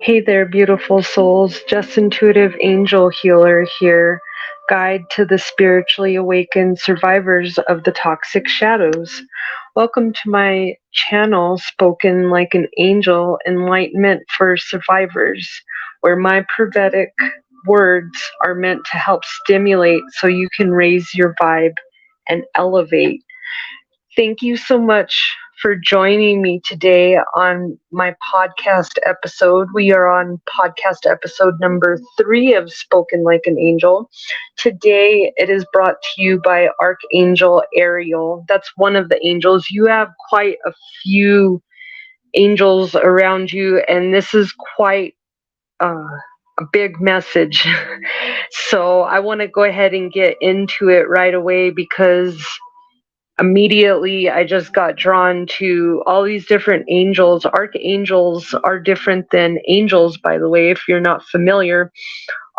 Hey there, beautiful souls. Jess Intuitive Angel Healer here, guide to the spiritually awakened survivors of the toxic shadows. Welcome to my channel, Spoken Like an Angel, Enlightenment for Survivors, where my prophetic words are meant to help stimulate so you can raise your vibe and elevate. Thank you so much for joining me today on my podcast episode. We are on podcast episode number 3 of Spoken Like an Angel. Today it is brought to you by Archangel Ariel. That's one of the angels. You have quite a few angels around you, and this is quite a big message. So I want to go ahead and get into it right away because immediately I just got drawn to all these different angels. Archangels are different than angels, by the way, if you're not familiar.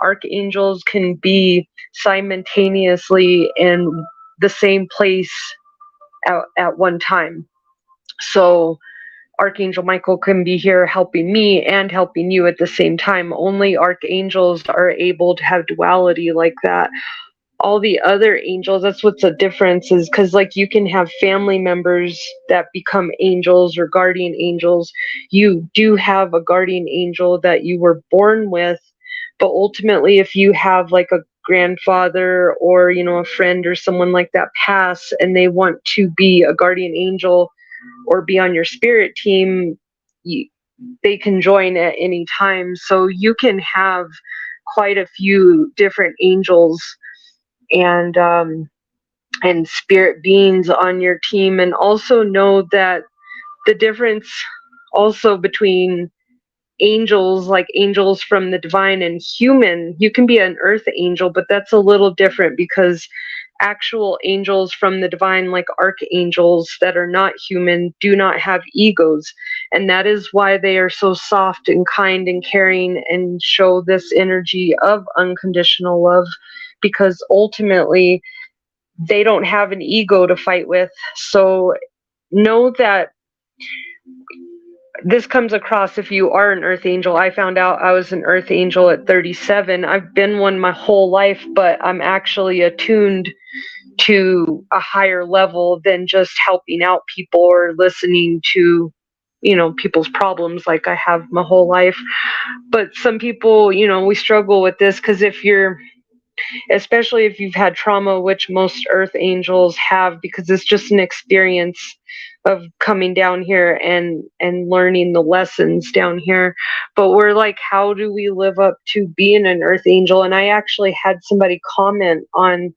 Archangels can be simultaneously in the same place at one time. So Archangel Michael can be here helping me and helping you at the same time. Only archangels are able to have duality like that. All the other angels, that's what's the difference, is because like you can have family members that become angels or guardian angels. You do have a guardian angel that you were born with, but ultimately if you have like a grandfather or a friend or someone like that pass and they want to be a guardian angel or be on your spirit team, they can join at any time. So you can have quite a few different angels and spirit beings on your team. And also know that the difference also between angels, like angels from the divine, and human, you can be an earth angel, but that's a little different because actual angels from the divine, like archangels that are not human, do not have egos. And that is why they are so soft and kind and caring and show this energy of unconditional love, because ultimately they don't have an ego to fight with. So know that this comes across if you are an earth angel. I found out I was an earth angel at 37. I've been one my whole life, but I'm actually attuned to a higher level than just helping out people or listening to people's problems like I have my whole life. But some people, we struggle with this because especially if you've had trauma, which most earth angels have, because it's just an experience of coming down here and learning the lessons down here. But we're like, how do we live up to being an earth angel? And I actually had somebody comment on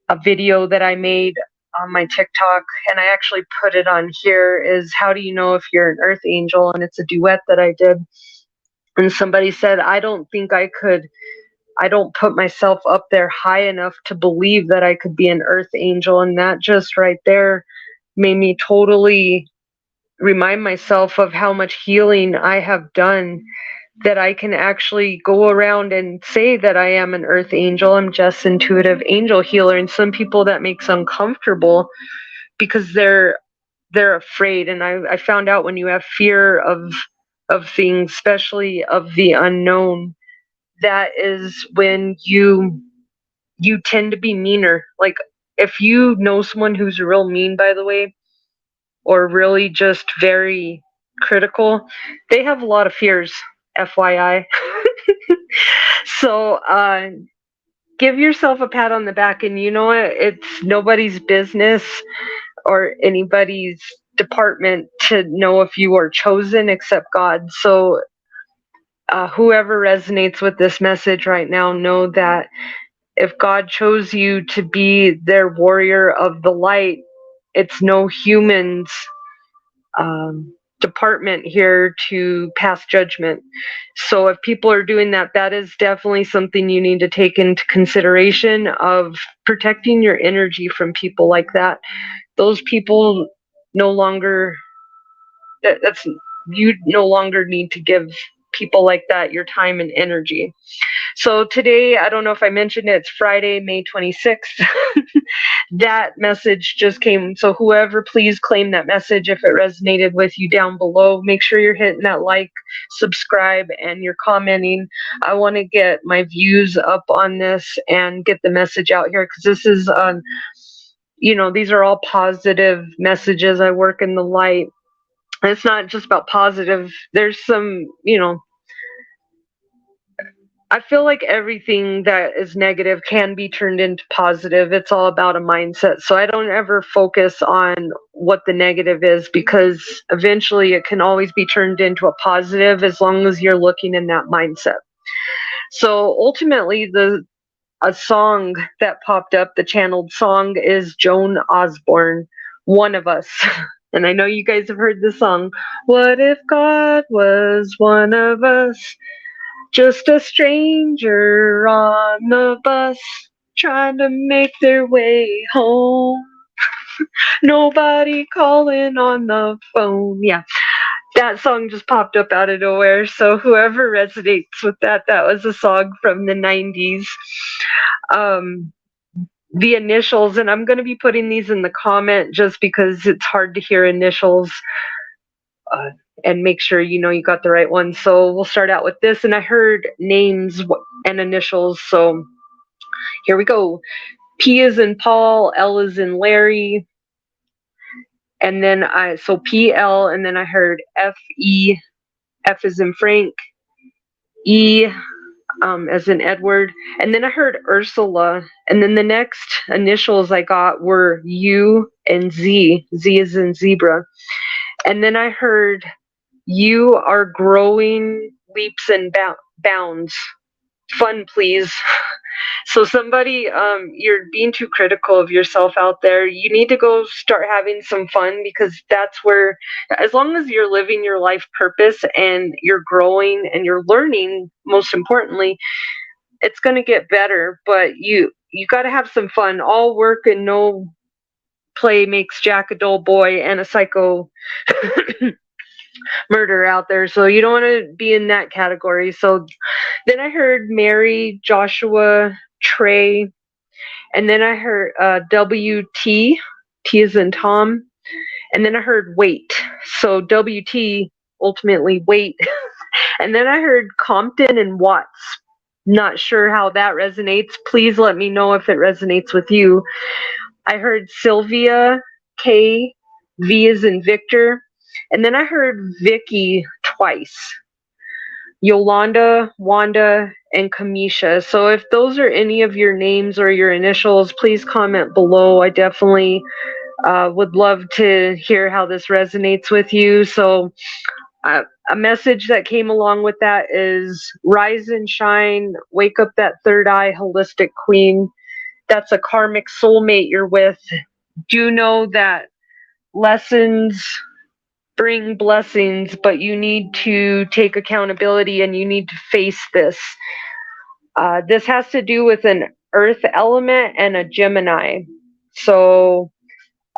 a video that I made on my TikTok, and I actually put it on here, is how do you know if you're an earth angel? And it's a duet that I did. And somebody said, I don't put myself up there high enough to believe that I could be an earth angel. And that just right there made me totally remind myself of how much healing I have done, that I can actually go around and say that I am an earth angel. I'm Jess Intuitive Angel Healer. And some people that makes uncomfortable because they're afraid. And I found out when you have fear of things, especially of the unknown, that is when you tend to be meaner. Like if you know someone who's real mean, by the way, or really just very critical, they have a lot of fears, FYI. So give yourself a pat on the back, and you know what? It's nobody's business or anybody's department to know if you are chosen except God. So whoever resonates with this message right now, know that if God chose you to be their warrior of the light, it's no human's department here to pass judgment. So if people are doing that, that is definitely something you need to take into consideration, of protecting your energy from people like that. Those people no longer, that's you no longer need to give people like that your time and energy. So today, I don't know if I mentioned it, it's Friday, May 26th. That message just came. So whoever, please claim that message if it resonated with you down below. Make sure you're hitting that like, subscribe, and you're commenting. I want to get my views up on this and get the message out here, because this is these are all positive messages. I work in the light. It's not just about positive. There's some, I feel like everything that is negative can be turned into positive. It's all about a mindset. So I don't ever focus on what the negative is, because eventually it can always be turned into a positive as long as you're looking in that mindset. So ultimately, a song that popped up, the channeled song, is Joan Osborne, One of Us. And I know you guys have heard this song. What if God was one of us? Just a stranger on the bus, trying to make their way home. Nobody calling on the phone. Yeah, that song just popped up out of nowhere. So whoever resonates with that was a song from the 90s. The initials, and I'm going to be putting these in the comment just because it's hard to hear initials. And make sure you got the right one. So we'll start out with this, and I heard names and initials, so here we go. P is in Paul, L is in Larry, and then PL, and then I heard FE, F is in Frank, E as in Edward, and then I heard Ursula, and then the next initials I got were U and Z. Z is in zebra, and then I heard you are growing leaps and bounds. Fun, please. So somebody, you're being too critical of yourself out there. You need to go start having some fun, because that's where, as long as you're living your life purpose and you're growing and you're learning, most importantly, it's going to get better. But you got to have some fun. All work and no play makes Jack a dull boy and a psycho murder out there. So you don't want to be in that category. So then I heard Mary, Joshua, Trey, and then I heard WT, T is in Tom, and then I heard wait. So WT, ultimately wait. And then I heard Compton and Watts. Not sure how that resonates. Please let me know if it resonates with you. I heard Sylvia, K, V is in Victor, and then I heard Vicky twice. Yolanda, Wanda, and Kamisha. So if those are any of your names or your initials, please comment below. I definitely would love to hear how this resonates with you. So a message that came along with that is rise and shine, wake up that third eye, holistic queen. That's a karmic soulmate you're with. Do know that lessons bring blessings, but you need to take accountability and you need to face this. This has to do with an earth element and a Gemini. So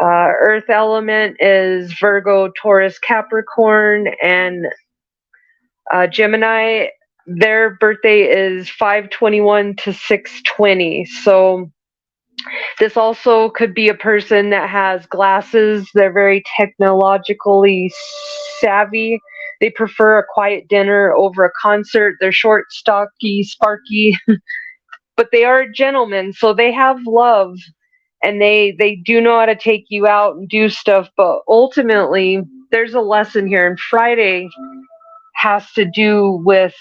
earth element is Virgo, Taurus, Capricorn, and Gemini, their birthday is 5/21 to 6/20. So this also could be a person that has glasses. They're very technologically savvy. They prefer a quiet dinner over a concert. They're short, stocky, sparky, but they are gentlemen, so they have love, and they do know how to take you out and do stuff. But ultimately, there's a lesson here, and Friday has to do with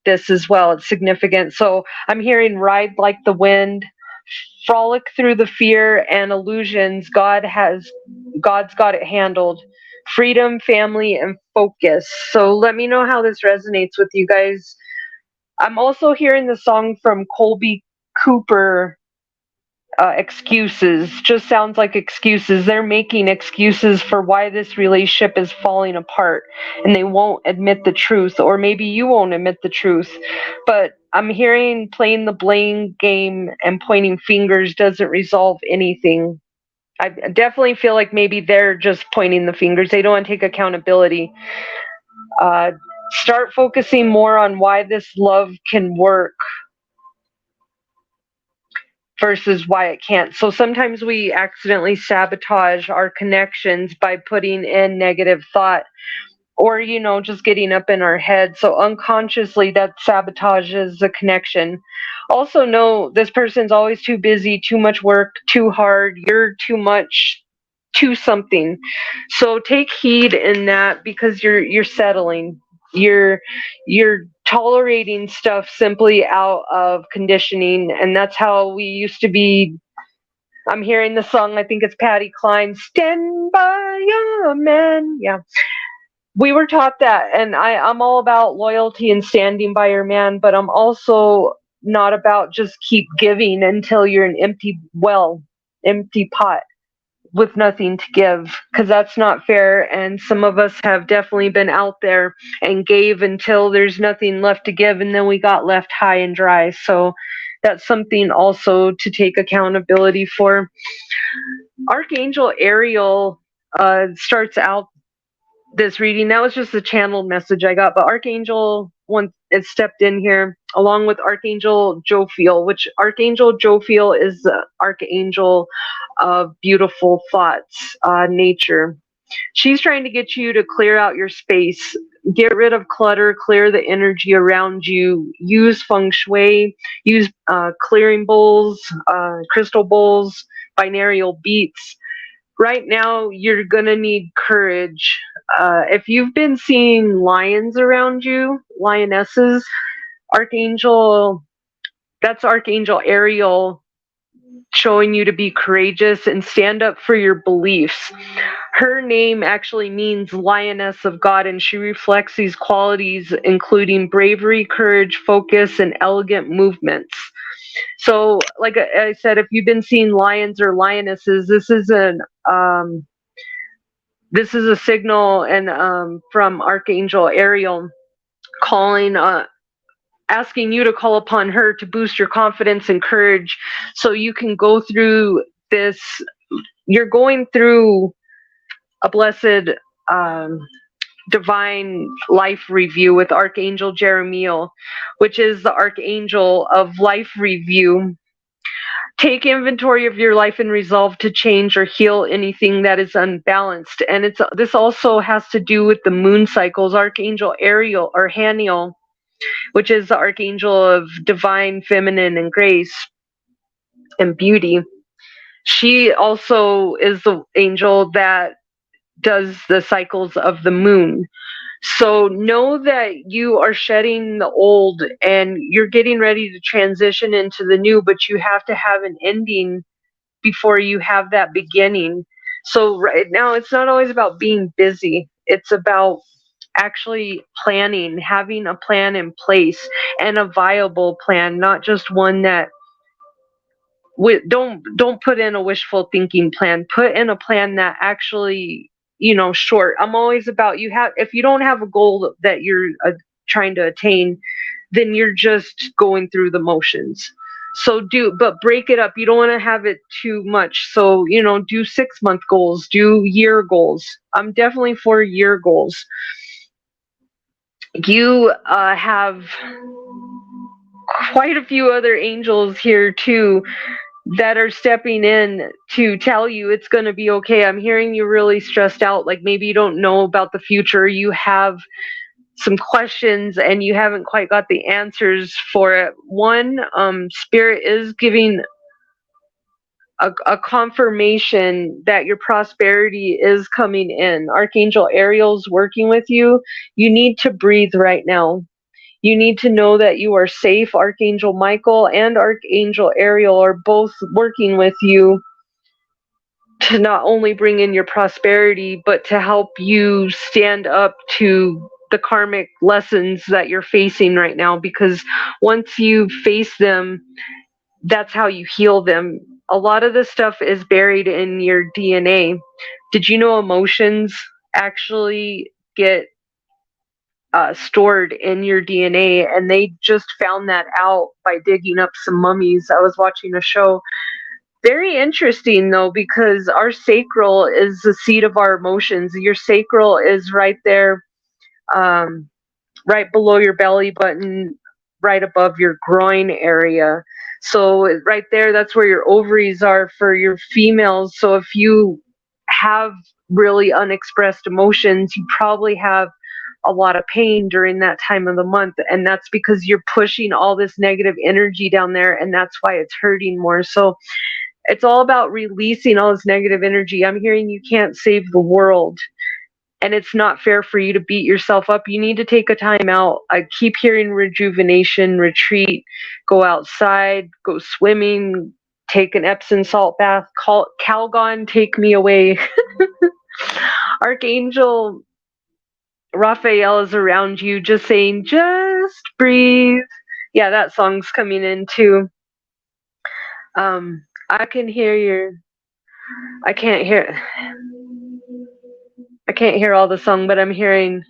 this as well. It's significant. So I'm hearing ride like the wind, frolic through the fear and illusions. God's got it handled. Freedom, family, and focus. So let me know how this resonates with you guys. I'm also hearing the song from Colby Cooper, excuses. Just sounds like excuses. They're making excuses for why this relationship is falling apart, and they won't admit the truth, or maybe you won't admit the truth. But I'm hearing playing the blame game and pointing fingers doesn't resolve anything. I definitely feel like maybe they're just pointing the fingers. They don't want to take accountability. Start focusing more on why this love can work versus why it can't. So sometimes we accidentally sabotage our connections by putting in negative thought, or just getting up in our head. So unconsciously that sabotages the connection. Also know this person's always too busy, too much work, too hard, you're too much, to something. So take heed in that, because you're settling, you're tolerating stuff simply out of conditioning. And that's how we used to be. I'm hearing the song, I think it's Patty Klein, Stand by Your Man. Yeah, we were taught that, and I'm all about loyalty and standing by your man, but I'm also not about just keep giving until you're an empty well, empty pot with nothing to give, because that's not fair. And some of us have definitely been out there and gave until there's nothing left to give, and then we got left high and dry. So that's something also to take accountability for. Archangel Ariel starts out this reading. That was just a channeled message I got, but Archangel once it stepped in here along with Archangel Jophiel, which Archangel Jophiel is the archangel of beautiful thoughts, nature. She's trying to get you to clear out your space, get rid of clutter, clear the energy around you, use feng shui, use clearing bowls, crystal bowls, binaural beats. Right now, you're going to need courage. If you've been seeing lions around you, lionesses, Archangel, that's Archangel Ariel showing you to be courageous and stand up for your beliefs. Her name actually means lioness of God, and she reflects these qualities, including bravery, courage, focus, and elegant movements. So, like I said, if you've been seeing lions or lionesses, this is a signal, and from Archangel Ariel calling, asking you to call upon her to boost your confidence and courage, so you can go through this. You're going through a blessed, um, divine life review with Archangel Jeremiel, which is the archangel of life review. Take inventory of your life and resolve to change or heal anything that is unbalanced. And this also has to do with the moon cycles. Archangel Ariel or Haniel, which is the archangel of divine feminine and grace and beauty. She also is the angel that does the cycles of the moon. So know that you are shedding the old and you're getting ready to transition into the new, but you have to have an ending before you have that beginning. So right now, it's not always about being busy. It's about actually planning, having a plan in place, and a viable plan, not just one that don't put in a wishful thinking plan. Put in a plan that actually, short. I'm always about, if you don't have a goal that you're trying to attain, then you're just going through the motions. So but break it up. You don't want to have it too much. So, do 6-month goals, do year goals. I'm definitely for year goals. You have quite a few other angels here too that are stepping in to tell you it's going to be okay. I'm hearing you really stressed out, like maybe you don't know about the future. You have some questions and you haven't quite got the answers for it. One, Spirit is giving a confirmation that your prosperity is coming in. Archangel Ariel's working with you. You need to breathe right now. You need to know that you are safe. Archangel Michael and Archangel Ariel are both working with you to not only bring in your prosperity, but to help you stand up to the karmic lessons that you're facing right now. Because once you face them, that's how you heal them. A lot of this stuff is buried in your DNA. Did you know emotions actually get stored in your DNA? And they just found that out by digging up some mummies. I was watching a show. Very interesting though, because our sacral is the seat of our emotions. Your sacral is right there. right below your belly button, right above your groin area. So right there, that's where your ovaries are for your females. So if you have really unexpressed emotions, you probably have a lot of pain during that time of the month, and that's because you're pushing all this negative energy down there, and that's why it's hurting more. So it's all about releasing all this negative energy. I'm hearing you can't save the world, and it's not fair for you to beat yourself up. You need to take a time out. I keep hearing rejuvenation, retreat, go outside, go swimming, take an Epsom salt bath, call Calgon, take me away. Archangel Raphael is around you, just saying, just breathe. Yeah, that song's coming in too. I can hear your. I can't hear. I can't hear all the song, but I'm hearing.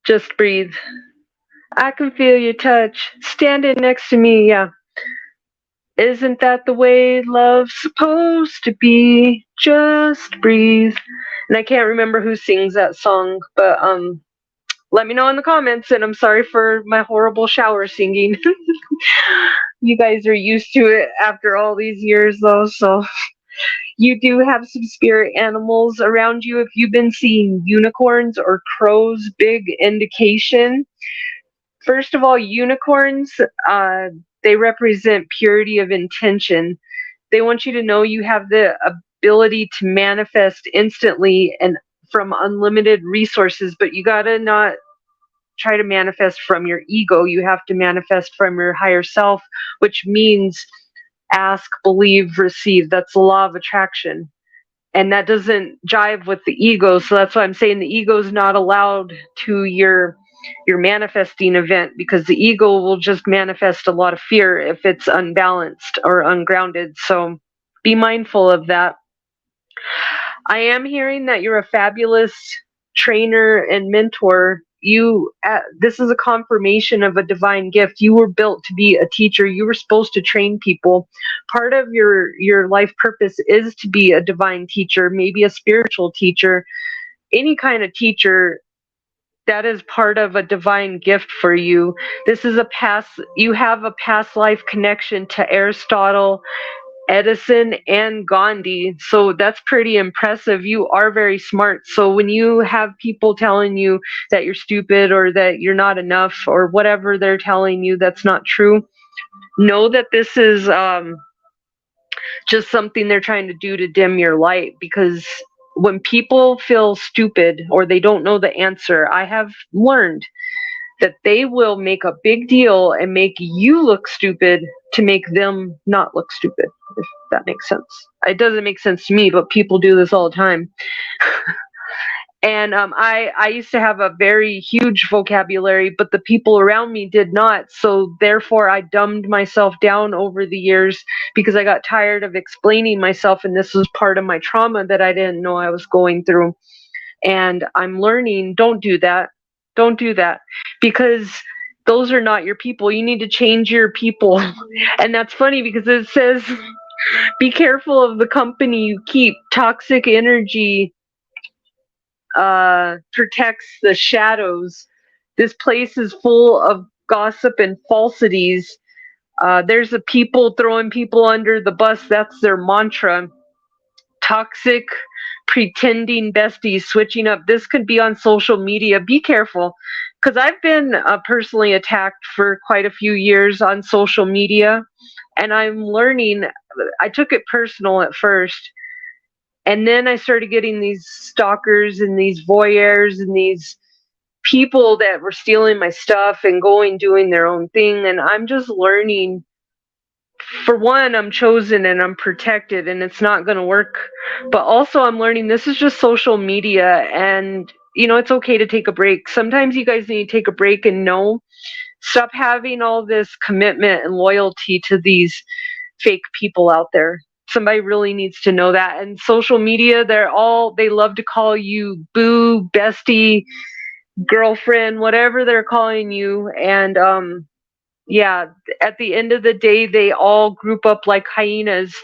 Just breathe. I can feel your touch. Standing next to me, yeah. Isn't that the way love's supposed to be? Just breathe. And I can't remember who sings that song, but let me know in the comments, and I'm sorry for my horrible shower singing. You guys are used to it after all these years though, so you do have some spirit animals around you. If you've been seeing unicorns or crows, big indication. First of all, unicorns, they represent purity of intention. They want you to know you have the ability to manifest instantly and from unlimited resources, but you gotta not try to manifest from your ego. You have to manifest from your higher self, which means ask, believe, receive. That's the law of attraction. And that doesn't jive with the ego. So that's why I'm saying the ego is not allowed to your manifesting event, because the ego will just manifest a lot of fear if it's unbalanced or ungrounded. So be mindful of that. I am hearing that you're a fabulous trainer and mentor. This is a confirmation of a divine gift. You were built to be a teacher. You were supposed to train people. Part of your life purpose is to be a divine teacher, maybe a spiritual teacher, any kind of teacher. That is part of a divine gift for you. You have a past life connection to Aristotle, Edison, and Gandhi. So that's pretty impressive. You are very smart. So when you have people telling you that you're stupid or that you're not enough or whatever they're telling you that's not true, know that this is just something they're trying to do to dim your light. Because when people feel stupid or they don't know the answer, I have learned that they will make a big deal and make you look stupid to make them not look stupid, if that makes sense. It doesn't make sense to me, but people do this all the time. And I used to have a very huge vocabulary, but the people around me did not. So therefore, I dumbed myself down over the years because I got tired of explaining myself. And this was part of my trauma that I didn't know I was going through. And I'm learning, don't do that. Don't do that, because those are not your people. You need to change your people. And that's funny because it says, be careful of the company you keep. Toxic energy protects the shadows. This place is full of gossip and falsities. There's a people throwing people under the bus. That's their mantra. Toxic, pretending besties, switching up. This could be on social media. Be careful, because I've been personally attacked for quite a few years on social media, and I'm learning. I took it personal at first, and then I started getting these stalkers and these voyeurs and these people that were stealing my stuff and doing their own thing. And I'm just learning, for one, I'm chosen and I'm protected and it's not going to work. But also, I'm learning this is just social media, and it's okay to take a break. Sometimes you guys need to take a break and stop having all this commitment and loyalty to these fake people out there. Somebody really needs to know that. And social media, they love to call you boo, bestie, girlfriend, whatever they're calling you. And yeah, at the end of the day, they all group up like hyenas,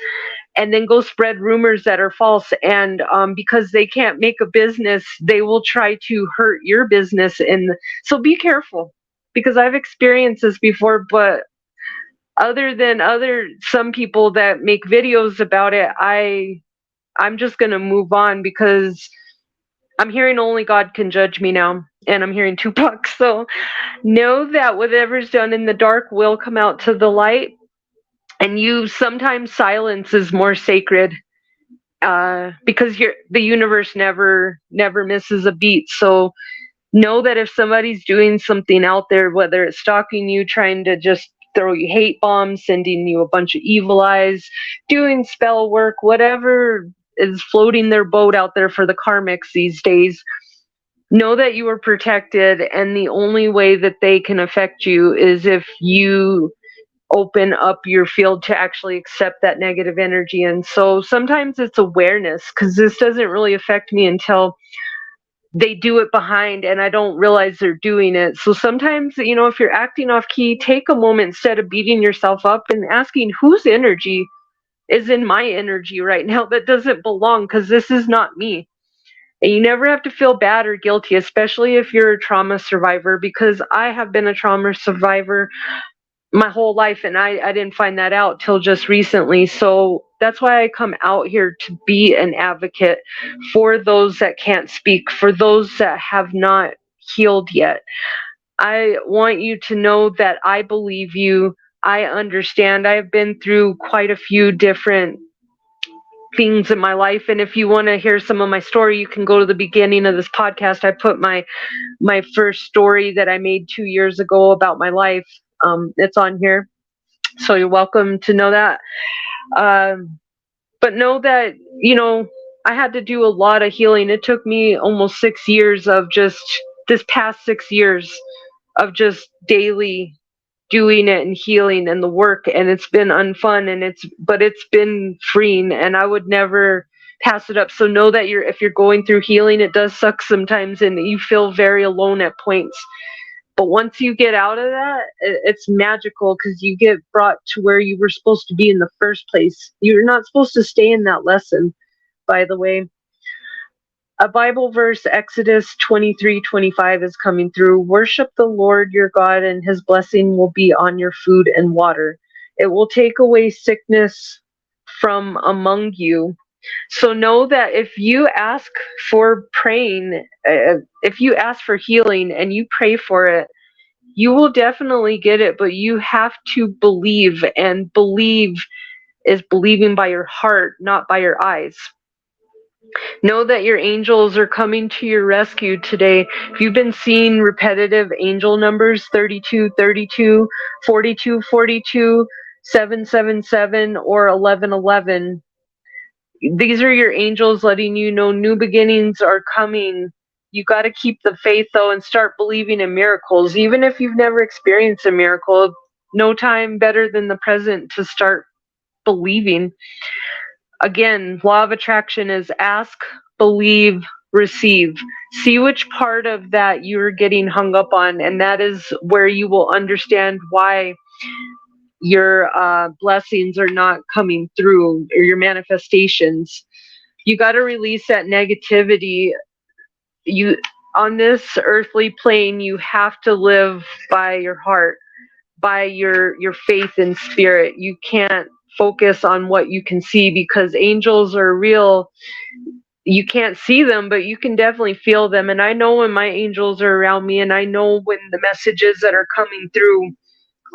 and then go spread rumors that are false. And because they can't make a business, they will try to hurt your business. And so be careful, because I've experienced this before. But other than some people that make videos about it, I'm just going to move on, because I'm hearing only God can judge me now, and I'm hearing Tupac. So know that whatever's done in the dark will come out to the light, and you sometimes silence is more sacred, because the universe never misses a beat. So know that if somebody's doing something out there, whether it's stalking you, trying to just throw you hate bombs, sending you a bunch of evil eyes, doing spell work, whatever is floating their boat out there for the karmics these days, know that you are protected, and the only way that they can affect you is if you open up your field to actually accept that negative energy. And so sometimes it's awareness, because this doesn't really affect me until they do it behind and I don't realize they're doing it. So sometimes, if you're acting off key, take a moment instead of beating yourself up and asking whose energy is in my energy right now that doesn't belong, because this is not me. And you never have to feel bad or guilty, especially if you're a trauma survivor, because I have been a trauma survivor my whole life, and I didn't find that out till just recently. So that's why I come out here to be an advocate for those that can't speak, for those that have not healed yet. I want you to know that I believe you. I understand. I've been through quite a few different things in my life, and if you want to hear some of my story, you can go to the beginning of this podcast. I put my first story that I made 2 years ago about my life. It's on here, so you're welcome to know that. But know that, I had to do a lot of healing. It took me almost 6 years of just this past 6 years of just daily doing it and healing and the work, and it's been unfun, but it's been freeing, and I would never pass it up. So know that if you're going through healing, it does suck sometimes and you feel very alone at points. But once you get out of that, it's magical, because you get brought to where you were supposed to be in the first place. You're not supposed to stay in that lesson, by the way. A Bible verse, Exodus 23:25, is coming through. Worship the Lord your God, and his blessing will be on your food and water. It will take away sickness from among you. So know that if you ask for praying, if you ask for healing and you pray for it, you will definitely get it, but you have to believe, and believe is believing by your heart, not by your eyes. Know that your angels are coming to your rescue today. If you've been seeing repetitive angel numbers, 32, 32, 42, 42, 777, or 1111, these are your angels letting you know new beginnings are coming. You got to keep the faith, though, and start believing in miracles. Even if you've never experienced a miracle, no time better than the present to start believing. Again, law of attraction is ask, believe, receive. See which part of that you're getting hung up on, and that is where you will understand why your blessings are not coming through, or your manifestations. You got to release that negativity. You, on this earthly plane, you have to live by your heart, by your faith and spirit. You can't focus on what you can see, because angels are real. You can't see them, but you can definitely feel them. And I know when my angels are around me, and I know when the messages that are coming through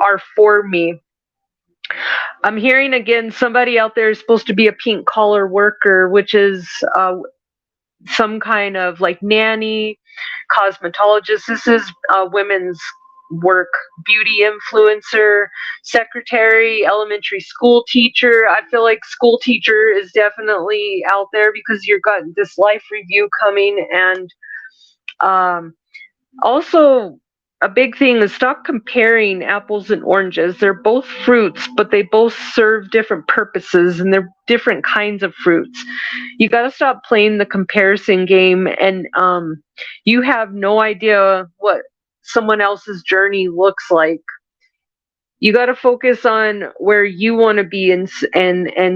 are for me. I'm hearing again, somebody out there is supposed to be a pink collar worker, which is some kind of like nanny, cosmetologist. This is women's work, beauty influencer, secretary, elementary school teacher. I feel like school teacher is definitely out there, because you've got this life review coming. And also, a big thing is stop comparing apples and oranges. They're both fruits, but they both serve different purposes, and they're different kinds of fruits. You got to stop playing the comparison game, and you have no idea what someone else's journey looks like. You got to focus on where you want to be and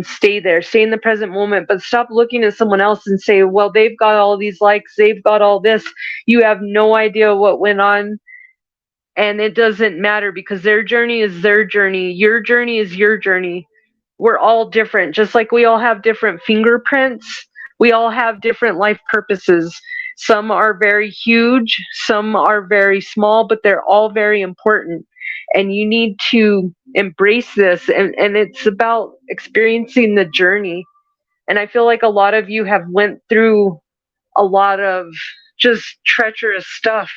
stay there. Stay in the present moment, but stop looking at someone else and say, well, they've got all these likes, they've got all this. You have no idea what went on, and it doesn't matter because their journey is their journey. Your journey is your journey. We're all different. Just like we all have different fingerprints, we all have different life purposes. Some are very huge, some are very small, but they're all very important. And you need to embrace this. And it's about experiencing the journey. And I feel like a lot of you have went through a lot of just treacherous stuff,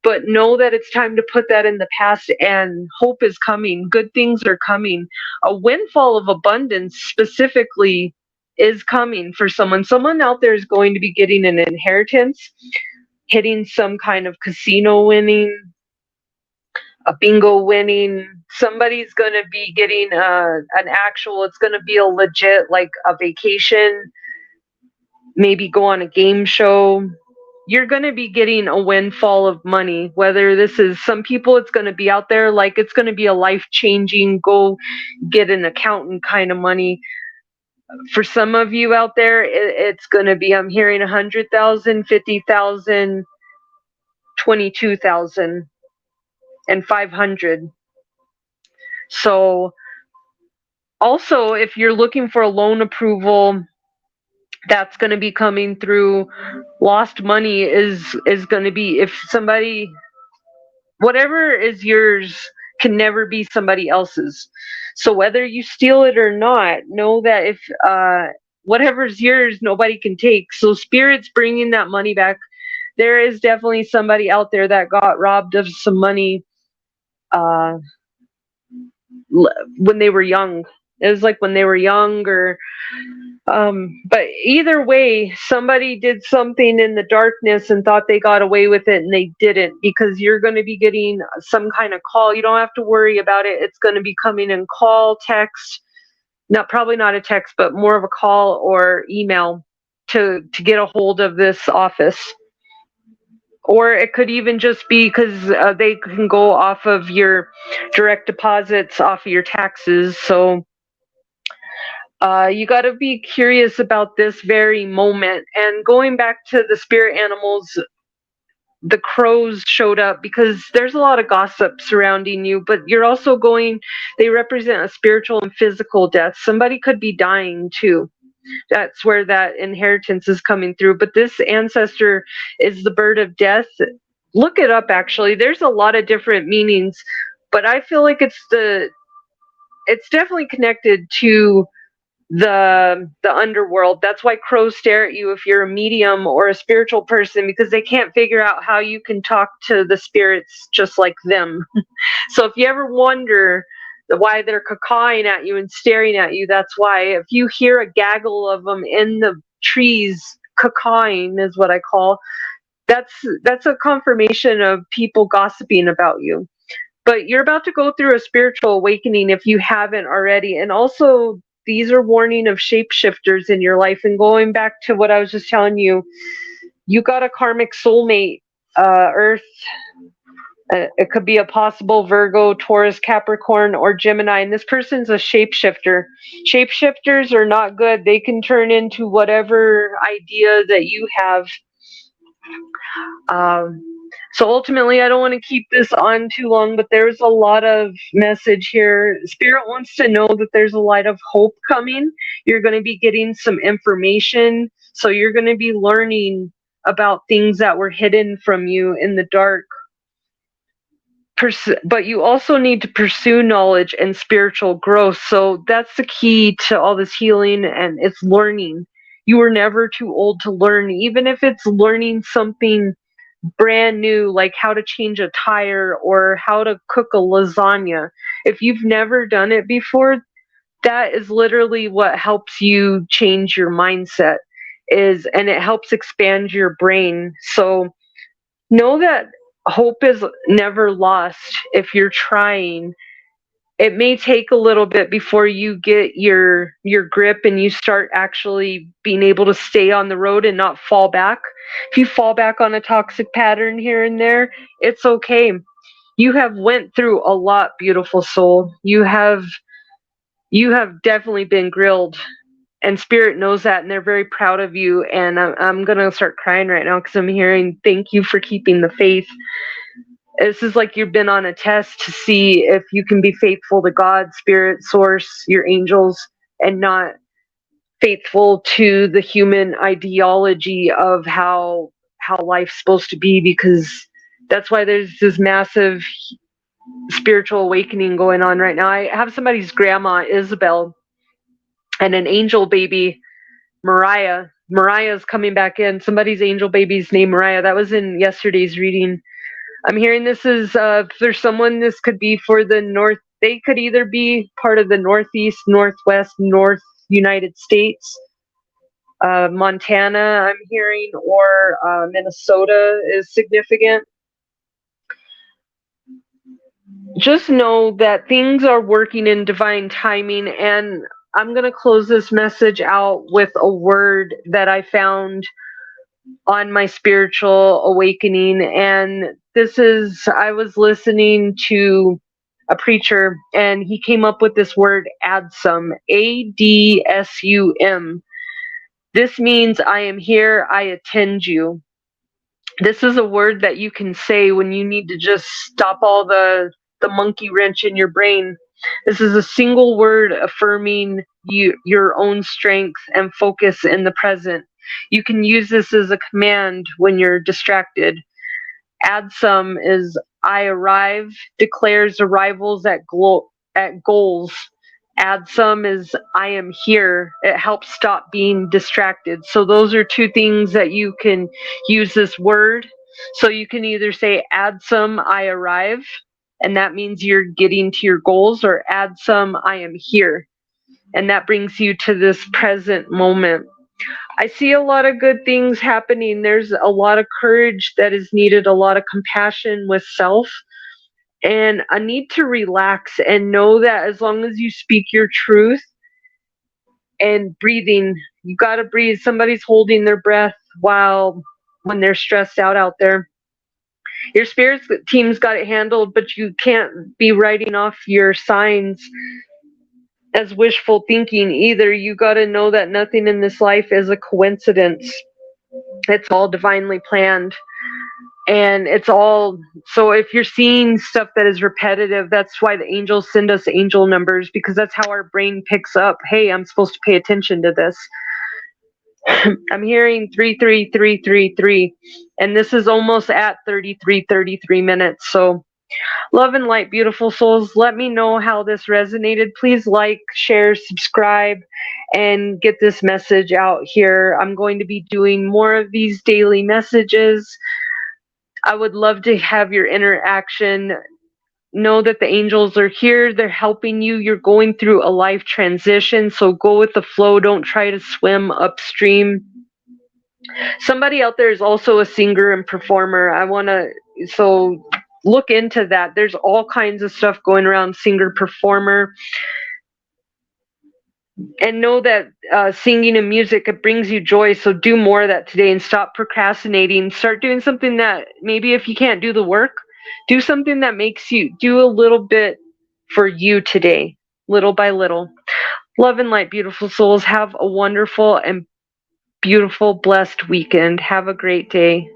but know that it's time to put that in the past, and hope is coming. Good things are coming. A windfall of abundance specifically is coming for someone. Someone out there is going to be getting an inheritance, hitting some kind of casino winning, a bingo winning. Somebody's going to be getting an actual, it's going to be a legit, like a vacation, maybe go on a game show. You're going to be getting a windfall of money. Whether this is, some people, it's going to be out there, like it's going to be a life-changing, go get an accountant kind of money. For some of you out there, it's going to be, I'm hearing 100,000, 50,000, 22,000, and 500. So also, if you're looking for a loan approval, that's going to be coming through. Lost money is going to be, if somebody, whatever is yours can never be somebody else's. So whether you steal it or not, know that if whatever's yours, nobody can take. So Spirit's bringing that money back. There is definitely somebody out there that got robbed of some money when they were young. It was like when they were young, or but either way, somebody did something in the darkness and thought they got away with it, and they didn't, because you're going to be getting some kind of call. You don't have to worry about it. It's going to be coming in call, text, probably not a text, but more of a call or email to get a hold of this office. Or it could even just be because they can go off of your direct deposits, off of your taxes. So you got to be curious about this very moment. And going back to the spirit animals, the crows showed up because there's a lot of gossip surrounding you, but you're also going, they represent a spiritual and physical death. Somebody could be dying too. That's where that inheritance is coming through. But this ancestor is the bird of death. Look it up, actually. There's a lot of different meanings, but I feel like it's definitely connected to the underworld. That's why crows stare at you if you're a medium or a spiritual person, because they can't figure out how you can talk to the spirits just like them. So if you ever wonder why they're cawing at you and staring at you, that's why. If you hear a gaggle of them in the trees, cawing is what I call, that's a confirmation of people gossiping about you. But you're about to go through a spiritual awakening if you haven't already. And also, these are warning of shapeshifters in your life. And going back to what I was just telling you, you got a karmic soulmate, Earth. It could be a possible Virgo, Taurus, Capricorn, or Gemini. And this person's a shapeshifter. Shapeshifters are not good. They can turn into whatever idea that you have. So ultimately, I don't want to keep this on too long, but there's a lot of message here. Spirit wants to know that there's a light of hope coming. You're going to be getting some information. So you're going to be learning about things that were hidden from you in the dark. But you also need to pursue knowledge and spiritual growth. So that's the key to all this healing, and it's learning. You are never too old to learn, even if it's learning something brand new, like how to change a tire or how to cook a lasagna. If you've never done it before, that is literally what helps you change your mindset, and it helps expand your brain. So know that hope is never lost if you're trying. It may take a little bit before you get your grip and you start actually being able to stay on the road and not fall back. If you fall back on a toxic pattern here and there, it's okay. You have went through a lot, beautiful soul. You have definitely been grilled, and Spirit knows that, and they're very proud of you. And I'm gonna start crying right now because I'm hearing thank you for keeping the faith. This is like you've been on a test to see if you can be faithful to God, Spirit, Source, your angels, and not faithful to the human ideology of how life's supposed to be, because that's why there's this massive spiritual awakening going on right now. I have somebody's grandma, Isabel, and an angel baby, Mariah. Mariah's coming back in. Somebody's angel baby's named Mariah. That was in yesterday's reading. I'm hearing this is, if there's someone, this could be for the North. They could either be part of the Northeast, Northwest, North United States, Montana, I'm hearing, or Minnesota is significant. Just know that things are working in divine timing, and I'm going to close this message out with a word that I found on my spiritual awakening. And this is, I was listening to a preacher, and he came up with this word, adsum, ADSUM. This means I am here, I attend you. This is a word that you can say when you need to just stop all the monkey wrench in your brain. This is a single word affirming your own strength and focus in the present. You can use this as a command when you're distracted. Adsum is I arrive, declares arrivals at goals. Adsum is I am here. It helps stop being distracted. So those are two things that you can use this word. So you can either say adsum I arrive, and that means you're getting to your goals, or adsum I am here, and that brings you to this present moment. I see a lot of good things happening. There's a lot of courage that is needed, a lot of compassion with self, and a need to relax and know that as long as you speak your truth and breathing, you got to breathe. Somebody's holding their breath when they're stressed out there. Your spirit team's got it handled, but you can't be writing off your signs as wishful thinking either. You got to know that nothing in this life is a coincidence. It's all divinely planned. And it's all, so if you're seeing stuff that is repetitive, that's why the angels send us angel numbers, because that's how our brain picks up, hey, I'm supposed to pay attention to this. I'm hearing 33333, and this is almost at 33 minutes. So love and light, beautiful souls. Let me know how this resonated. Please like, share, subscribe, and get this message out here. I'm going to be doing more of these daily messages. I would love to have your interaction. Know that the angels are here. They're helping you. You're going through a life transition, so go with the flow. Don't try to swim upstream. Somebody out there is also a singer and performer. So look into that. There's all kinds of stuff going around, singer, performer. And know that singing and music, it brings you joy. So do more of that today and stop procrastinating. Start doing something that, maybe if you can't do the work, do something that makes you do a little bit for you today, little by little. Love and light, beautiful souls. Have a wonderful and beautiful, blessed weekend. Have a great day.